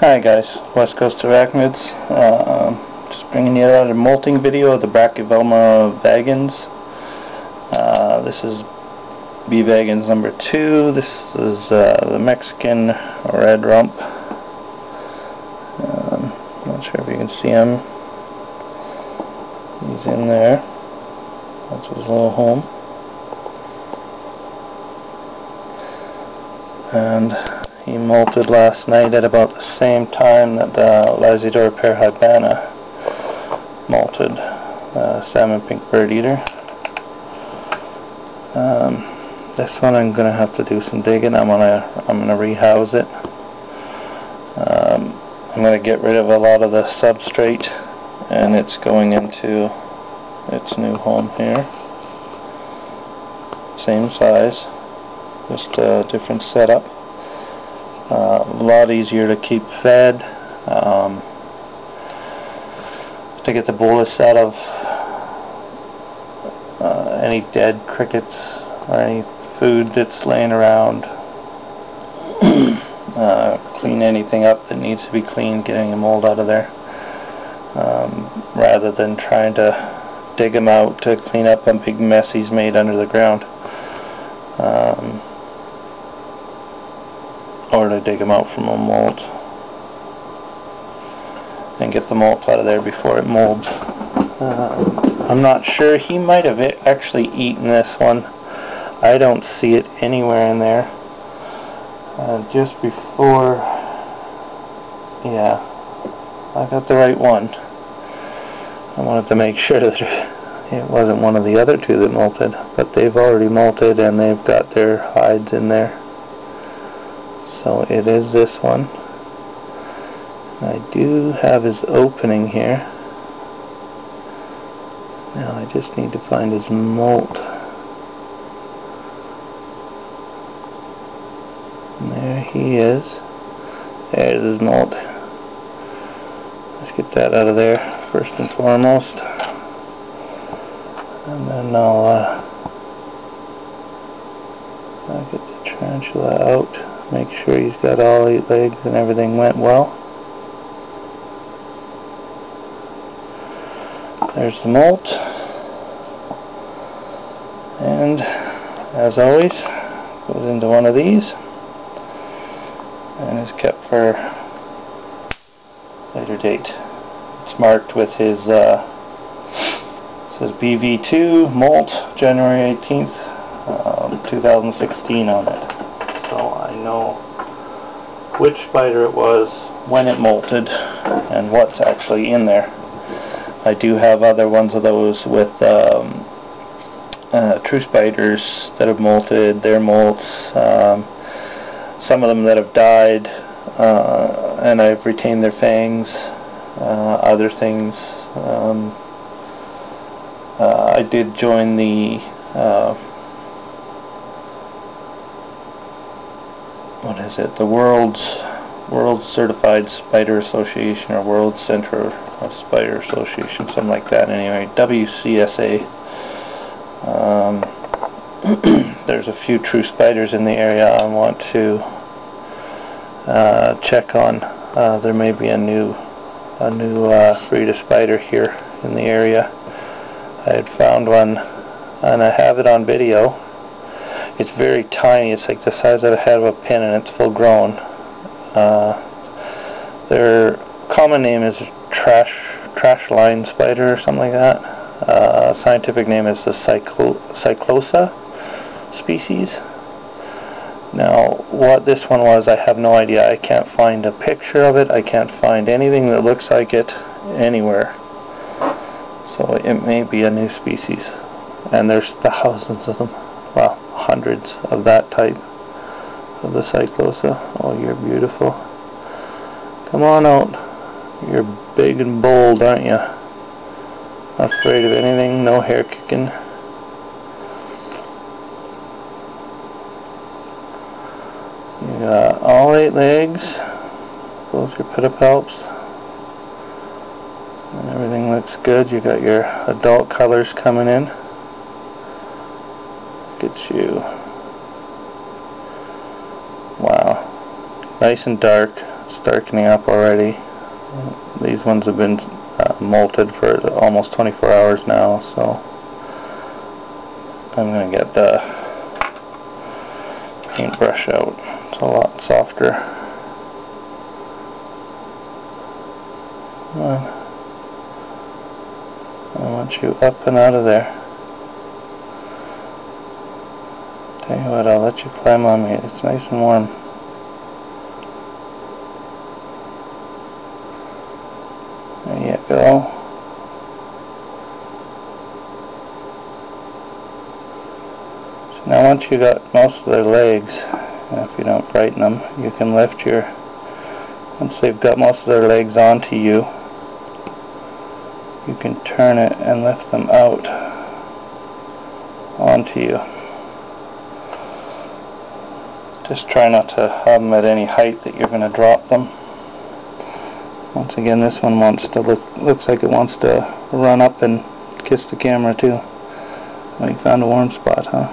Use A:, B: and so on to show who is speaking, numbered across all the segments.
A: Hi guys, West Coast Arachnids. Just bringing you another molting video of the Brachypelma vagans. This is B vagans number 2. This is the Mexican red rump. Not sure if you can see him. He's in there. That's his little home. And he molted last night at about the same time that the Brachypelma molted, salmon pink bird eater. This one I'm gonna have to do some digging. I'm gonna rehouse it. I'm gonna get rid of a lot of the substrate, and it's going into its new home here. Same size, just a different setup. A lot easier to keep fed, to get the bolus out of any dead crickets or any food that's laying around. Clean anything up that needs to be cleaned, getting the mold out of there, rather than trying to dig them out to clean up a big mess he's made under the ground. Or to dig them out from a molt and get the molt out of there before it molds. I'm not sure. He might have actually eaten this one. I don't see it anywhere in there. Just before, yeah, I got the right one. I wanted to make sure that it wasn't one of the other two that molted, but they've already molted and they've got their hides in there. So it is this one. I do have his opening here. Now I just need to find his molt. And there he is. There's his molt. Let's get that out of there first and foremost. And then I'll get the tarantula out. Make sure he's got all 8 legs and everything went well. There's the molt. And as always, goes into one of these and is kept for later date. It's marked with his it says BV2 molt January 18th 2016 on it. So I know which spider it was, when it molted, and what's actually in there. I do have other ones of those with true spiders that have molted, their molts, some of them that have died, and I've retained their fangs, other things. I did join the what is it? The World Certified Spider Association, or World Center of Spider Association, something like that. Anyway, WCSA. There's a few true spiders in the area I want to check on. There may be a new breed of spider here in the area. I had found one, and I have it on video. It's very tiny. It's like the size of the head of a pin, and it's full grown. Their common name is trash line spider or something like that. Scientific name is the Cyclosa species. Now, what this one was, I have no idea. I can't find a picture of it. I can't find anything that looks like it anywhere. So it may be a new species. And there's thousands of them. Well, hundreds of that type of the Cyclosa. Oh, you're beautiful. Come on out. You're big and bold, aren't you? Not afraid of anything, no hair kicking. You got all 8 legs, both your pedipalps, and everything looks good. You got your adult colors coming in. Look at you. Wow. Nice and dark. It's darkening up already. These ones have been molted for almost 24 hours now, so I'm going to get the paintbrush out. It's a lot softer. Come on. I want you up and out of there. Tell you what, I'll let you climb on me. It's nice and warm. There you go. So now once you got most of their legs, if you don't brighten them, you can lift your, once they've got most of their legs onto you, you can turn it and lift them out onto you. Just try not to have them at any height that you're going to drop them. Once again, this one wants to looks like it wants to run up and kiss the camera too. Well, you found a warm spot, huh?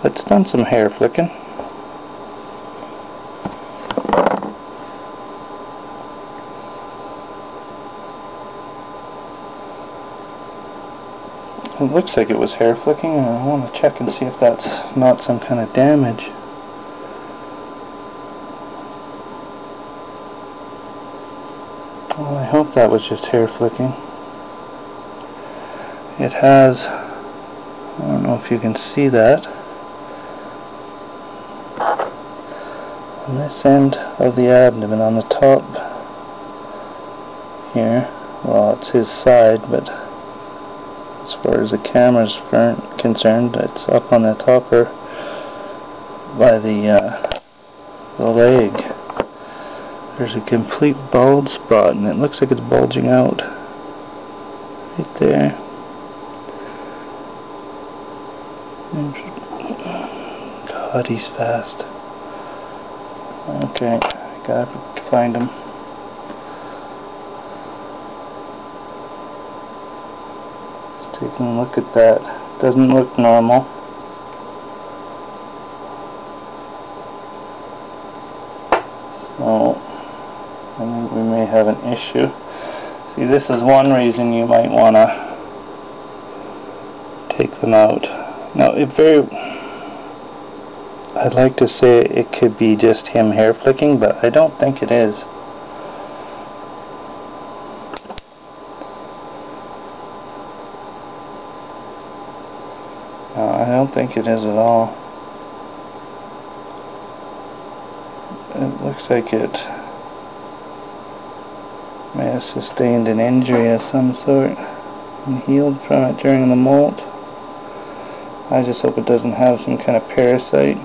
A: It's done some hair flicking. It looks like it was hair flicking, and I want to check and see if that's not some kind of damage. Well, I hope that was just hair flicking. It has, I don't know if you can see that, on this end of the abdomen, on the top here, well, it's his side, but as far as the camera's concerned, it's up on the topper by the leg. There's a complete bald spot, and it looks like it's bulging out right there. God, he's fast. Okay, gotta find him. Just taking a look at that. Doesn't look normal. So I think we may have an issue. See, this is one reason you might want to take them out. Now, I'd like to say it could be just him hair flicking, but I don't think it is. No, I don't think it is at all. It looks like it may have sustained an injury of some sort and healed from it during the molt. I just hope it doesn't have some kind of parasite.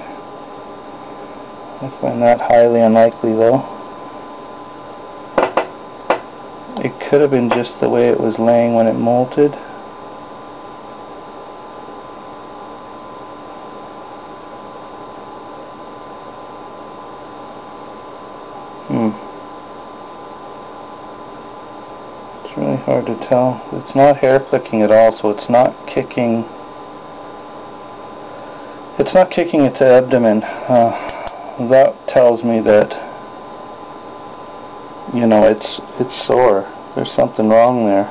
A: I find that highly unlikely, though. It could have been just the way it was laying when it molted. It's really hard to tell. It's not hair flicking at all, so it's not kicking. It's not kicking its abdomen. That tells me that, you know, it's sore. There's something wrong there.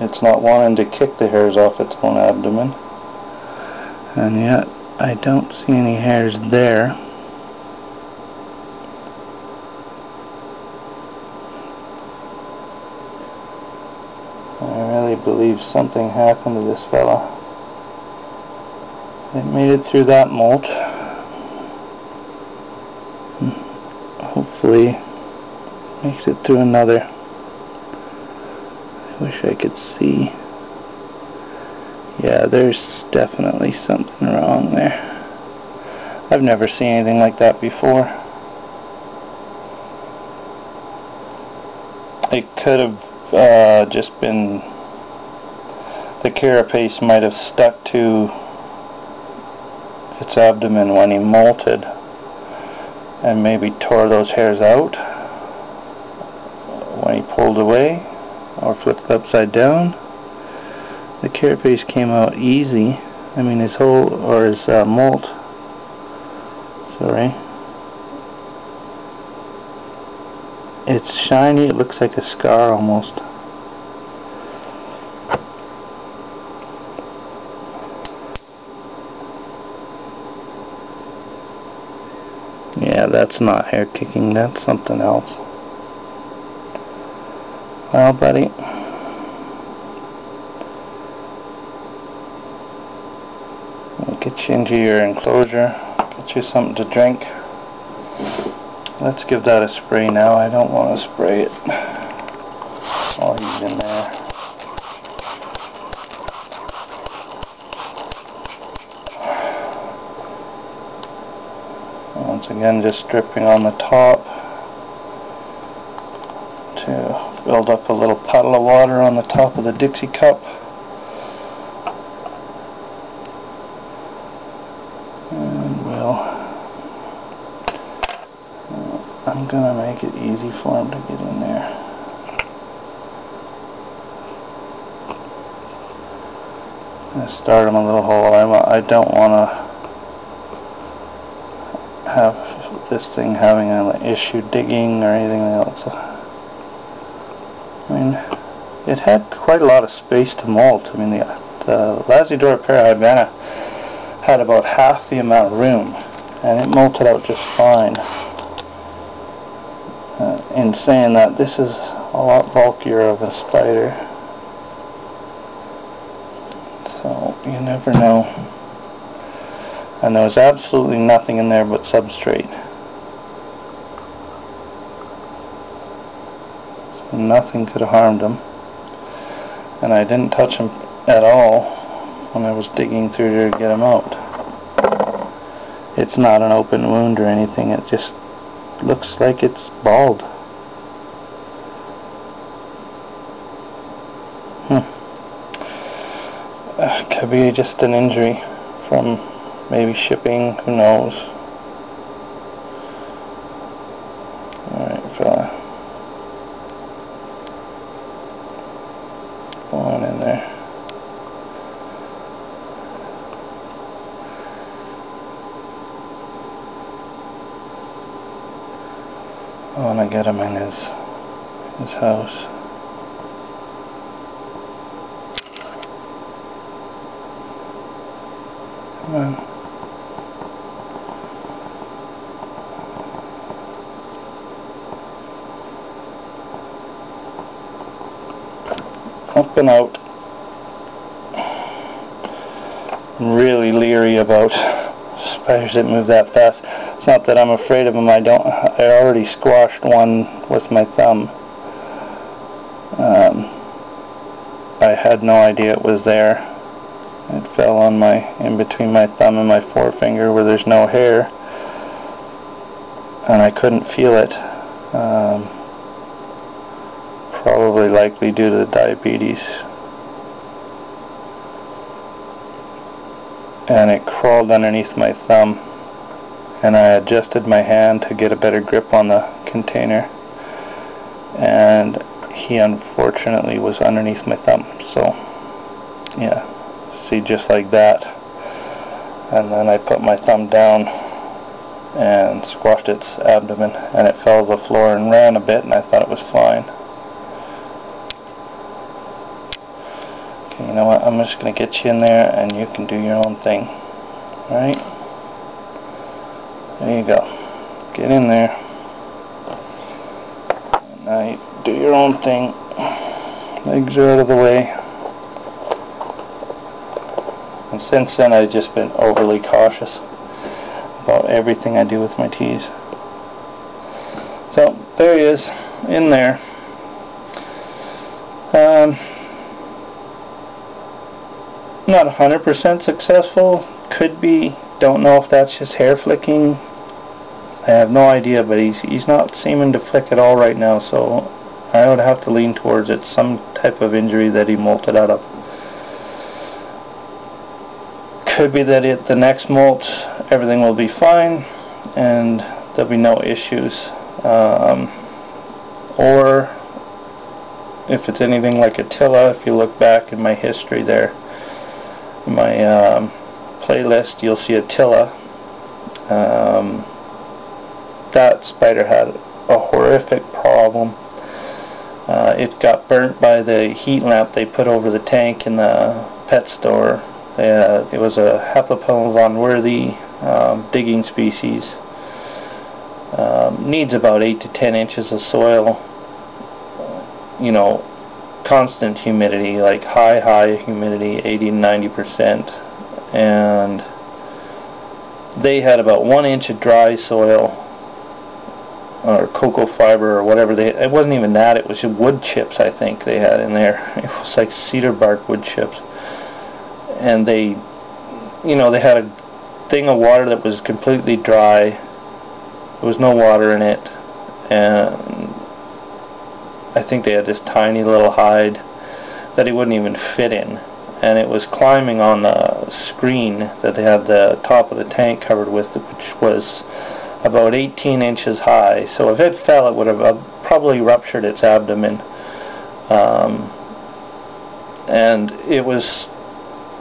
A: It's not wanting to kick the hairs off its own abdomen. And yet, I don't see any hairs there. I really believe something happened to this fella. It made it through that molt. Hopefully makes it through another. I wish I could see. Yeah, there's definitely something wrong there. I've never seen anything like that before. It could have just been the carapace might have stuck to its abdomen when he molted and maybe tore those hairs out when he pulled away or flipped upside down. The carapace came out easy. I mean, his whole, or his molt, sorry, It's shiny, it looks like a scar almost. Yeah, that's not hair kicking, that's something else. Well, buddy, I'll get you into your enclosure, get you something to drink. Let's give that a spray now. I don't want to spray it while he's in there. Once again, just dripping on the top to build up a little puddle of water on the top of the Dixie cup. And I'm gonna make it easy for him to get in there. I start him a little hole. I don't want to have this thing having an issue digging or anything else. I mean, it had quite a lot of space to molt. I mean, the Lazadora Parahybana had about half the amount of room, and it molted out just fine. In saying that, this is a lot bulkier of a spider, so you never know. And there was absolutely nothing in there but substrate. So nothing could have harmed him. And I didn't touch him at all when I was digging through there to get him out. It's not an open wound or anything, it just looks like it's bald. Could be just an injury from maybe shipping, who knows. Alright, fella. Go on in there. I want to get him in his house. Come on. Up and out. I'm really leery about spiders that move that fast. It's not that I'm afraid of them. I already squashed one with my thumb. I had no idea it was there. It fell on in between my thumb and my forefinger where there's no hair, and I couldn't feel it. Probably likely due to the diabetes. And it crawled underneath my thumb, and I adjusted my hand to get a better grip on the container, and he unfortunately was underneath my thumb. So yeah, see, just like that. And then I put my thumb down and squashed its abdomen, and it fell to the floor and ran a bit, and I thought it was fine. Okay, you know what, I'm just going to get you in there and you can do your own thing. Alright? There you go. Get in there. And now you do your own thing. Legs are out of the way. And since then I've just been overly cautious about everything I do with my teas. So there he is, in there. Not 100% successful, could be, don't know if that's just hair flicking. I have no idea, but he's not seeming to flick at all right now, so I would have to lean towards it, some type of injury that he molted out of. Could be that the next molt, everything will be fine and there'll be no issues, or if it's anything like Attila, if you look back in my history there, my playlist, you'll see Attila. That spider had a horrific problem. It got burnt by the heat lamp they put over the tank in the pet store. It was a Brachypelma vagans digging species. Needs about 8 to 10 inches of soil. You know, constant humidity, like high humidity, 80 to 90%. And they had about 1 inch of dry soil, or cocoa fiber, or whatever it wasn't even that, it was wood chips I think they had in there. It was like cedar bark wood chips. And they had a thing of water that was completely dry. There was no water in it, and I think they had this tiny little hide that he wouldn't even fit in, and it was climbing on the screen that they had the top of the tank covered with, which was about 18 inches high. So if it fell, it would have probably ruptured its abdomen. And it was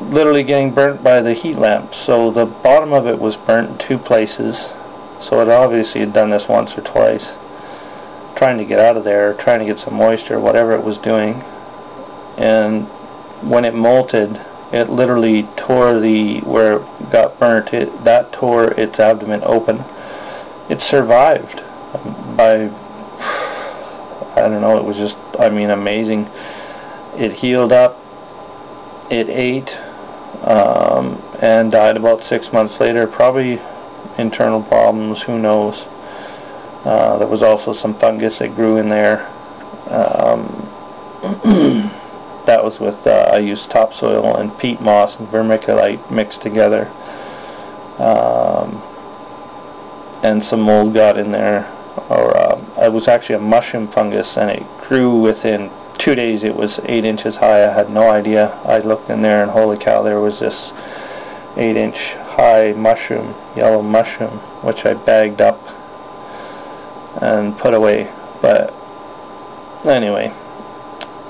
A: literally getting burnt by the heat lamp. So the bottom of it was burnt in 2 places. So it obviously had done this once or twice, trying to get out of there, trying to get some moisture, whatever it was doing. And when it molted, it literally tore where it got burnt, that tore its abdomen open. It survived by, I don't know, it was just, I mean, amazing. It healed up, it ate, and died about 6 months later, probably internal problems, who knows. There was also some fungus that grew in there. That was with, I used topsoil and peat moss and vermiculite mixed together. And some mold got in there, or it was actually a mushroom fungus, and it grew within 2 days. It was 8 inches high. I had no idea. I looked in there, and holy cow, there was this 8-inch high mushroom, yellow mushroom, which I bagged up and put away. But anyway,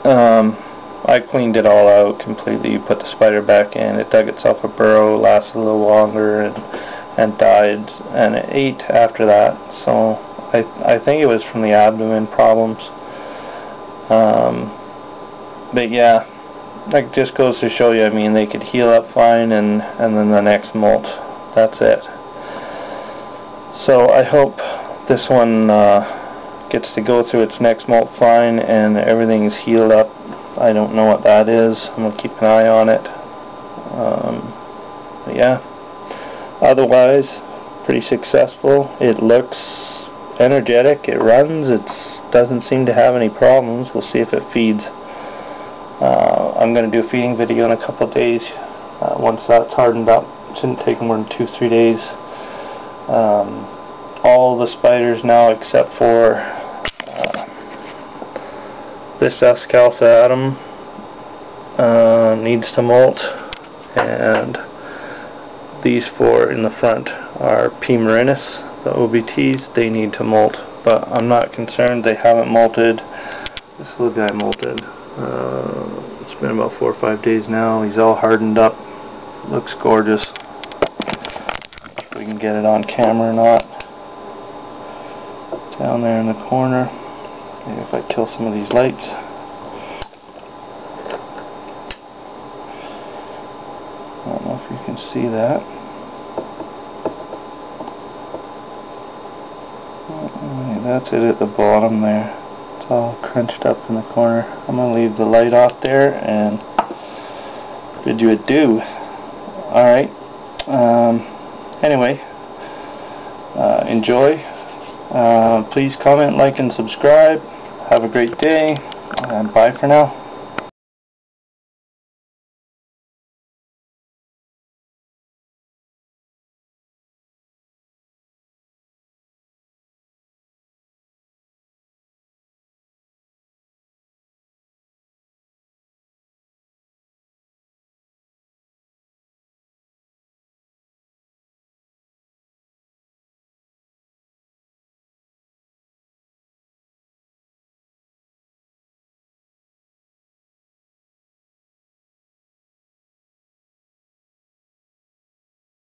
A: I cleaned it all out completely, put the spider back in. It dug itself a burrow, lasted a little longer, and died, and it ate after that. So I think it was from the abdomen problems. But yeah, that just goes to show you, I mean, they could heal up fine, and then the next molt, that's it. So I hope this one gets to go through its next molt fine and everything's healed up. I don't know what that is. I'm going to keep an eye on it. But yeah, otherwise pretty successful. It looks energetic, it runs, it doesn't seem to have any problems. We'll see if it feeds. I'm going to do a feeding video in a couple of days once that's hardened up. It shouldn't take more than 2-3 days. All the spiders now except for this Escalsa needs to molt, and these 4 in the front are P. marinus, the OBTs. They need to molt, but I'm not concerned. They haven't molted. This little guy molted. It's been about 4 or 5 days now. He's all hardened up. Looks gorgeous. If we can get it on camera or not. Down there in the corner. Maybe if I kill some of these lights. I don't know if you can see that. That's it at the bottom there. It's all crunched up in the corner. I'm going to leave the light off there and bid you adieu. Alright. Anyway, enjoy. Please comment, like, and subscribe. Have a great day, and bye for now.